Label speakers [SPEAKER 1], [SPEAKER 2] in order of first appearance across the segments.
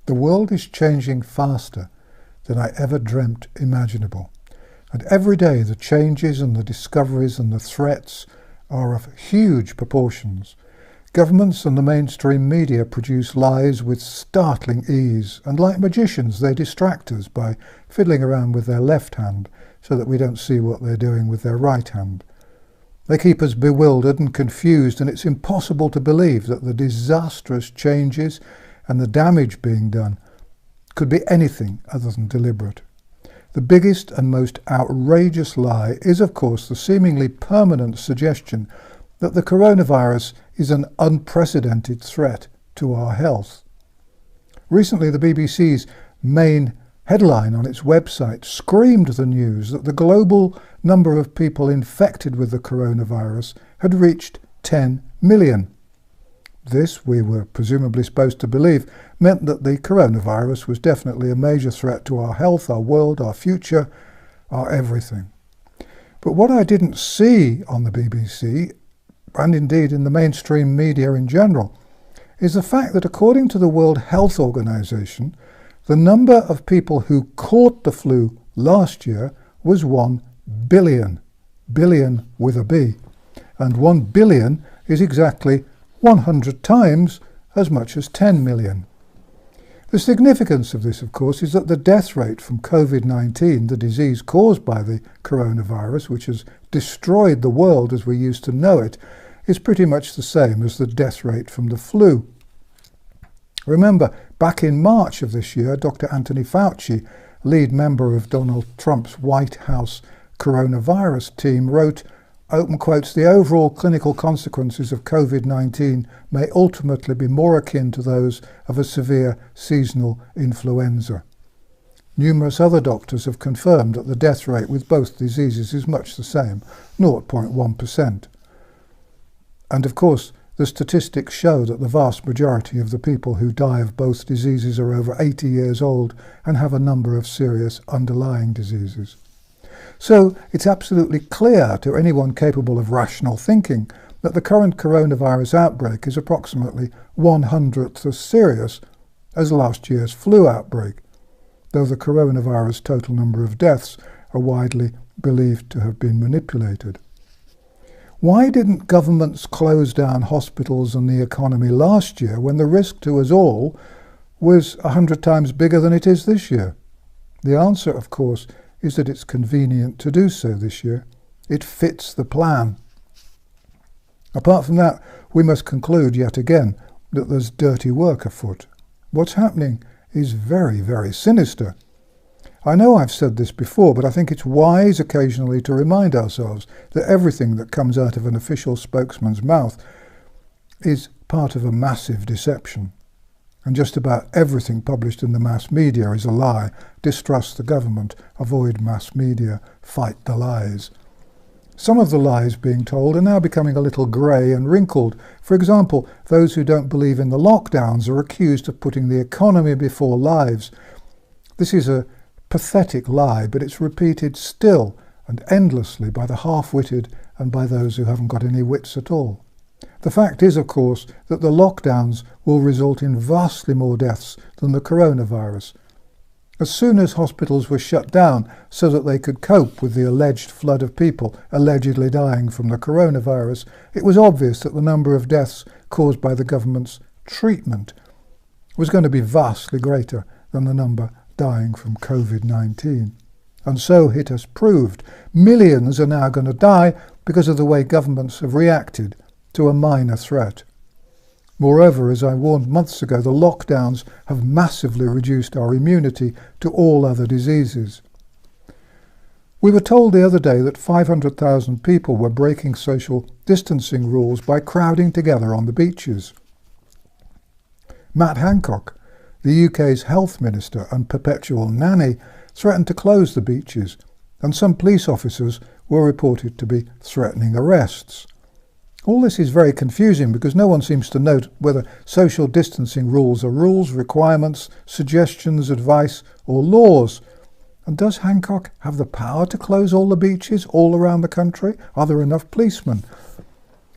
[SPEAKER 1] The world is changing faster than I ever dreamt imaginable. And every day the changes and the discoveries and the threats are of huge proportions. Governments and the mainstream media produce lies with startling ease, and like magicians they distract us by fiddling around with their left hand so that we don't see what they're doing with their right hand. They keep us bewildered and confused, and it's impossible to believe that the disastrous changes and the damage being done could be anything other than deliberate. The biggest and most outrageous lie is, of course, the seemingly permanent suggestion that the coronavirus is an unprecedented threat to our health. Recently, the BBC's main headline on its website screamed the news that the global number of people infected with the coronavirus had reached 10 million. This, we were presumably supposed to believe, meant that the coronavirus was definitely a major threat to our health, our world, our future, our everything. But what I didn't see on the BBC, and indeed in the mainstream media in general, is the fact that according to the World Health Organization, the number of people who caught the flu last year was 1 billion. Billion with a B. And 1 billion is exactly 100 times as much as 10 million. The significance of this, of course, is that the death rate from COVID-19, the disease caused by the coronavirus, which has destroyed the world as we used to know it, is pretty much the same as the death rate from the flu. Remember, back in March of this year, Dr. Anthony Fauci, lead member of Donald Trump's White House coronavirus team, wrote, open quotes, "The overall clinical consequences of COVID-19 may ultimately be more akin to those of a severe seasonal influenza." Numerous other doctors have confirmed that the death rate with both diseases is much the same, 0.1%. And of course, the statistics show that the vast majority of the people who die of both diseases are over 80 years old and have a number of serious underlying diseases. So it's absolutely clear to anyone capable of rational thinking that the current coronavirus outbreak is approximately 1/100th as serious as last year's flu outbreak, though the coronavirus total number of deaths are widely believed to have been manipulated. Why didn't governments close down hospitals and the economy last year when the risk to us all was 100 times bigger than it is this year? The answer, of course, is that it's convenient to do so this year. It fits the plan. Apart from that, we must conclude yet again that there's dirty work afoot. What's happening is very, very sinister. I know I've said this before, but I think it's wise occasionally to remind ourselves that everything that comes out of an official spokesman's mouth is part of a massive deception. And just about everything published in the mass media is a lie. Distrust the government, avoid mass media, fight the lies. Some of the lies being told are now becoming a little grey and wrinkled. For example, those who don't believe in the lockdowns are accused of putting the economy before lives. This is a pathetic lie, but it's repeated still and endlessly by the half-witted and by those who haven't got any wits at all. The fact is, of course, that the lockdowns will result in vastly more deaths than the coronavirus. As soon as hospitals were shut down so that they could cope with the alleged flood of people allegedly dying from the coronavirus, it was obvious that the number of deaths caused by the government's treatment was going to be vastly greater than the number dying from COVID-19. And so it has proved. Millions are now going to die because of the way governments have reacted to a minor threat. Moreover, as I warned months ago, the lockdowns have massively reduced our immunity to all other diseases. We were told the other day that 500,000 people were breaking social distancing rules by crowding together on the beaches. Matt Hancock, the UK's health minister and perpetual nanny, threatened to close the beaches, and some police officers were reported to be threatening arrests. All this is very confusing because no one seems to note whether social distancing rules are rules, requirements, suggestions, advice, or laws. And does Hancock have the power to close all the beaches all around the country? Are there enough policemen?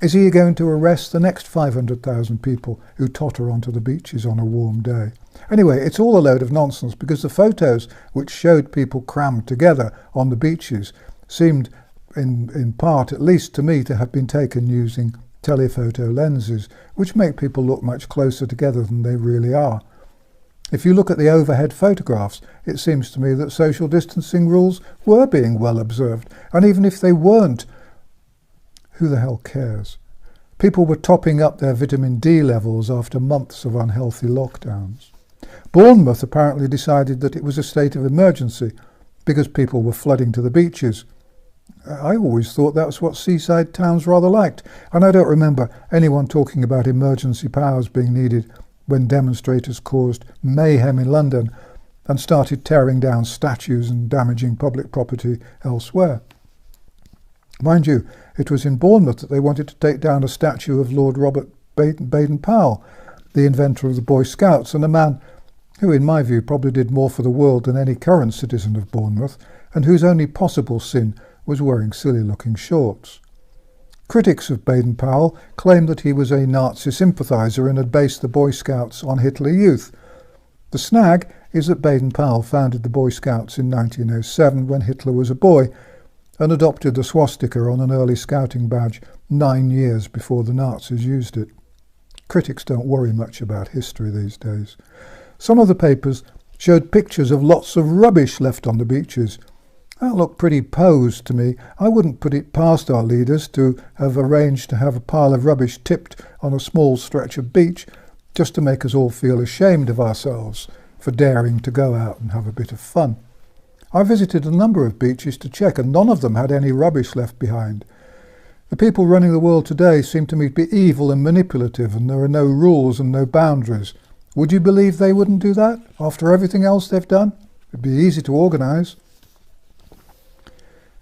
[SPEAKER 1] Is he going to arrest the next 500,000 people who totter onto the beaches on a warm day? Anyway, it's all a load of nonsense, because the photos which showed people crammed together on the beaches seemed, in part at least to me, to have been taken using telephoto lenses, which make people look much closer together than they really are. If you look at the overhead photographs, it seems to me that social distancing rules were being well observed, and even if they weren't, who the hell cares? People were topping up their vitamin D levels after months of unhealthy lockdowns. Bournemouth apparently decided that it was a state of emergency because people were flooding to the beaches. I always thought that was what seaside towns rather liked, and I don't remember anyone talking about emergency powers being needed when demonstrators caused mayhem in London and started tearing down statues and damaging public property elsewhere. Mind you, it was in Bournemouth that they wanted to take down a statue of Lord Robert Baden-Powell, the inventor of the Boy Scouts, and a man who, in my view, probably did more for the world than any current citizen of Bournemouth, and whose only possible sin was wearing silly-looking shorts. Critics of Baden-Powell claimed that he was a Nazi sympathiser and had based the Boy Scouts on Hitler Youth. The snag is that Baden-Powell founded the Boy Scouts in 1907 when Hitler was a boy, and adopted the swastika on an early scouting badge 9 years before the Nazis used it. Critics don't worry much about history these days. Some of the papers showed pictures of lots of rubbish left on the beaches. That looked pretty posed to me. I wouldn't put it past our leaders to have arranged to have a pile of rubbish tipped on a small stretch of beach just to make us all feel ashamed of ourselves for daring to go out and have a bit of fun. I visited a number of beaches to check, and none of them had any rubbish left behind. The people running the world today seem to me to be evil and manipulative, and there are no rules and no boundaries. Would you believe they wouldn't do that after everything else they've done? It'd be easy to organise.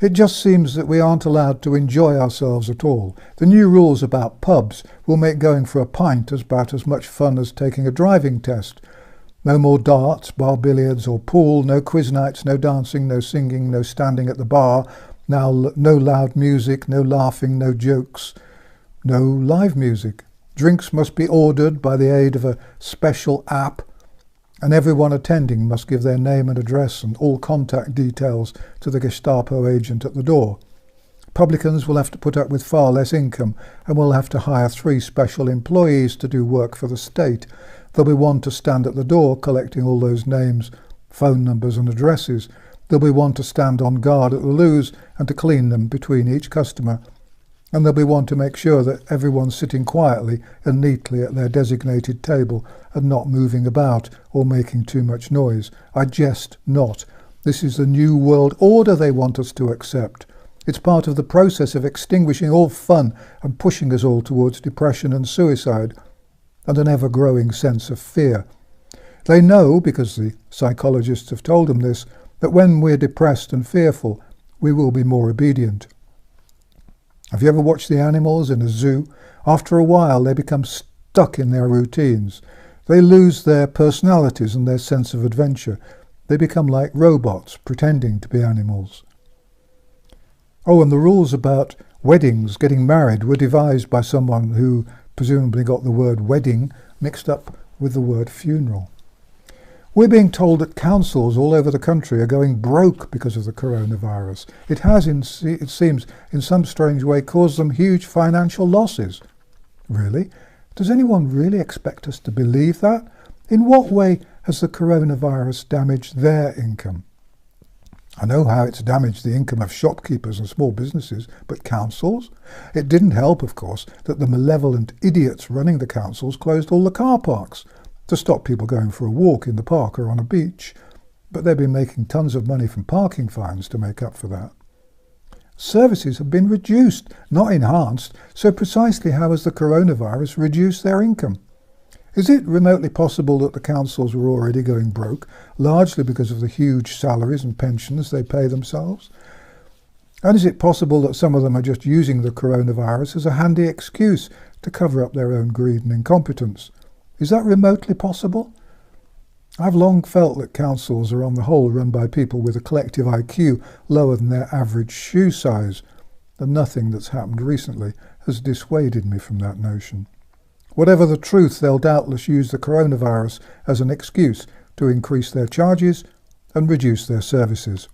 [SPEAKER 1] It just seems that we aren't allowed to enjoy ourselves at all. The new rules about pubs will make going for a pint about as much fun as taking a driving test. No more darts, bar billiards or pool, no quiz nights, no dancing, no singing, no standing at the bar, now no loud music, no laughing, no jokes, no live music. Drinks must be ordered by the aid of a special app, and everyone attending must give their name and address and all contact details to the Gestapo agent at the door. Publicans will have to put up with far less income and will have to hire 3 special employees to do work for the state. There'll be one to stand at the door collecting all those names, phone numbers and addresses. There'll be one to stand on guard at the loos and to clean them between each customer. And there'll be one to make sure that everyone's sitting quietly and neatly at their designated table and not moving about or making too much noise. I jest not. This is the new world order they want us to accept. It's part of the process of extinguishing all fun and pushing us all towards depression and suicide, and an ever-growing sense of fear. They know, because the psychologists have told them this, that when we're depressed and fearful, we will be more obedient. Have you ever watched the animals in a zoo? After a while, they become stuck in their routines. They lose their personalities and their sense of adventure. They become like robots, pretending to be animals. Oh, and the rules about weddings, getting married, were devised by someone who presumably got the word wedding mixed up with the word funeral. We're being told that councils all over the country are going broke because of the coronavirus. It has, it seems, in some strange way caused them huge financial losses. Really? Does anyone really expect us to believe that? In what way has the coronavirus damaged their income? I know how it's damaged the income of shopkeepers and small businesses, but councils? It didn't help, of course, that the malevolent idiots running the councils closed all the car parks to stop people going for a walk in the park or on a beach, but they've been making tons of money from parking fines to make up for that. Services have been reduced, not enhanced, so precisely how has the coronavirus reduced their income? Is it remotely possible that the councils were already going broke, largely because of the huge salaries and pensions they pay themselves? And is it possible that some of them are just using the coronavirus as a handy excuse to cover up their own greed and incompetence? Is that remotely possible? I've long felt that councils are on the whole run by people with a collective IQ lower than their average shoe size, and nothing that's happened recently has has dissuaded me from that notion. Whatever the truth, they'll doubtless use the coronavirus as an excuse to increase their charges and reduce their services.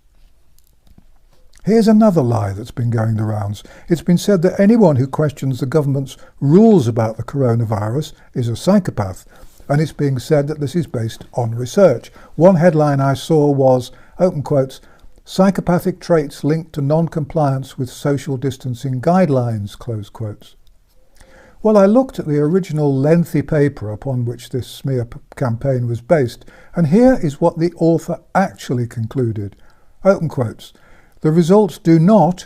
[SPEAKER 1] Here's another lie that's been going the rounds. It's been said that anyone who questions the government's rules about the coronavirus is a psychopath, and it's being said that this is based on research. One headline I saw was, open quotes, "Psychopathic traits linked to non-compliance with social distancing guidelines," close quotes. Well, I looked at the original lengthy paper upon which this smear campaign was based, and here is what the author actually concluded. Open quotes, "The results do not,"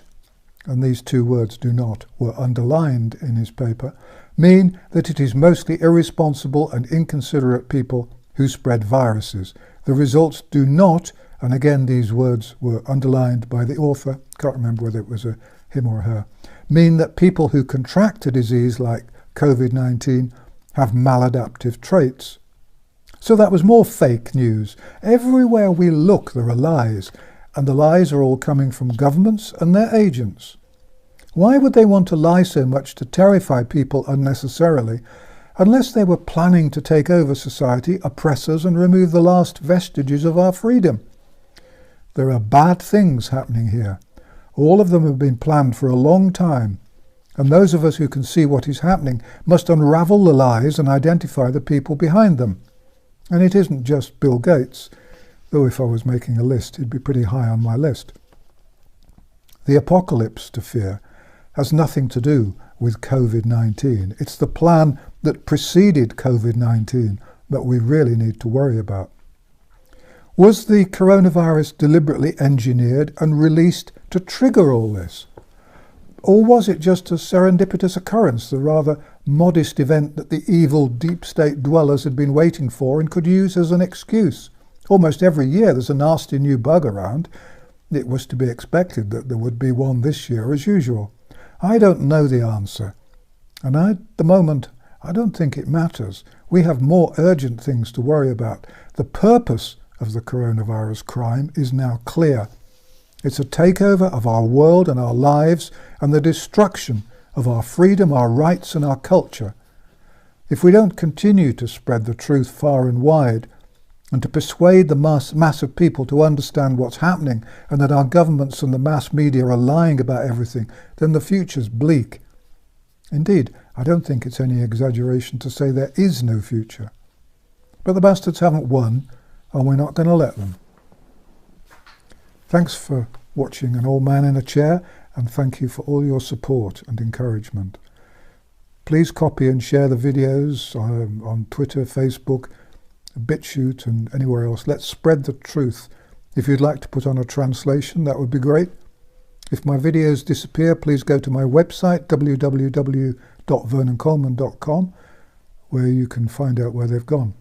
[SPEAKER 1] and these two words "do not" were underlined in his paper, "mean that it is mostly irresponsible and inconsiderate people who spread viruses. The results do not," and again these words were underlined by the author, can't remember whether it was a him or her, "mean that people who contract a disease like COVID-19 have maladaptive traits." So that was more fake news. Everywhere we look there are lies, and the lies are all coming from governments and their agents. Why would they want to lie so much to terrify people unnecessarily, unless they were planning to take over society, oppress us, and remove the last vestiges of our freedom? There are bad things happening here. All of them have been planned for a long time, and those of us who can see what is happening must unravel the lies and identify the people behind them. And it isn't just Bill Gates, though if I was making a list, he'd be pretty high on my list. The apocalypse to fear has nothing to do with COVID-19. It's the plan that preceded COVID-19 that we really need to worry about. Was the coronavirus deliberately engineered and released to trigger all this? Or was it just a serendipitous occurrence, the rather modest event that the evil deep state dwellers had been waiting for and could use as an excuse? Almost every year there's a nasty new bug around. It was to be expected that there would be one this year as usual. I don't know the answer, and at the moment I don't think it matters. We have more urgent things to worry about. The purpose of the coronavirus crime is now clear. It's a takeover of our world and our lives and the destruction of our freedom, our rights and our culture. If we don't continue to spread the truth far and wide and to persuade the mass of people to understand what's happening and that our governments and the mass media are lying about everything, then the future's bleak. Indeed, I don't think it's any exaggeration to say there is no future. But the bastards haven't won, and we're not going to let them. Thanks for watching An Old Man in a Chair, and thank you for all your support and encouragement. Please copy and share the videos on Twitter, Facebook, BitChute and anywhere else. Let's spread the truth. If you'd like to put on a translation, that would be great. If my videos disappear, please go to my website, www.vernoncoleman.com, where you can find out where they've gone.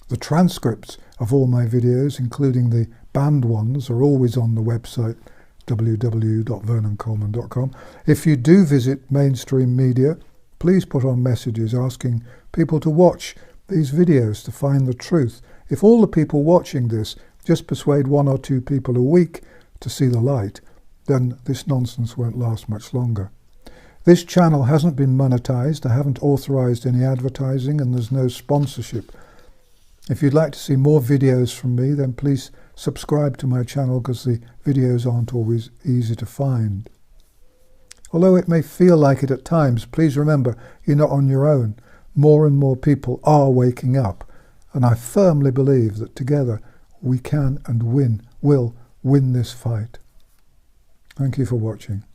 [SPEAKER 1] The transcripts of all my videos, including the banned ones, are always on the website, www.vernoncoleman.com. If you do visit mainstream media, please put on messages asking people to watch these videos to find the truth. If all the people watching this just persuade 1 or 2 people a week to see the light, then this nonsense won't last much longer. This channel hasn't been monetized, I haven't authorized any advertising, and there's no sponsorship. If you'd like to see more videos from me, then please subscribe to my channel, because the videos aren't always easy to find. Although it may feel like it at times, please remember you're not on your own. More and more people are waking up, and I firmly believe that together we can and will win this fight. Thank you for watching.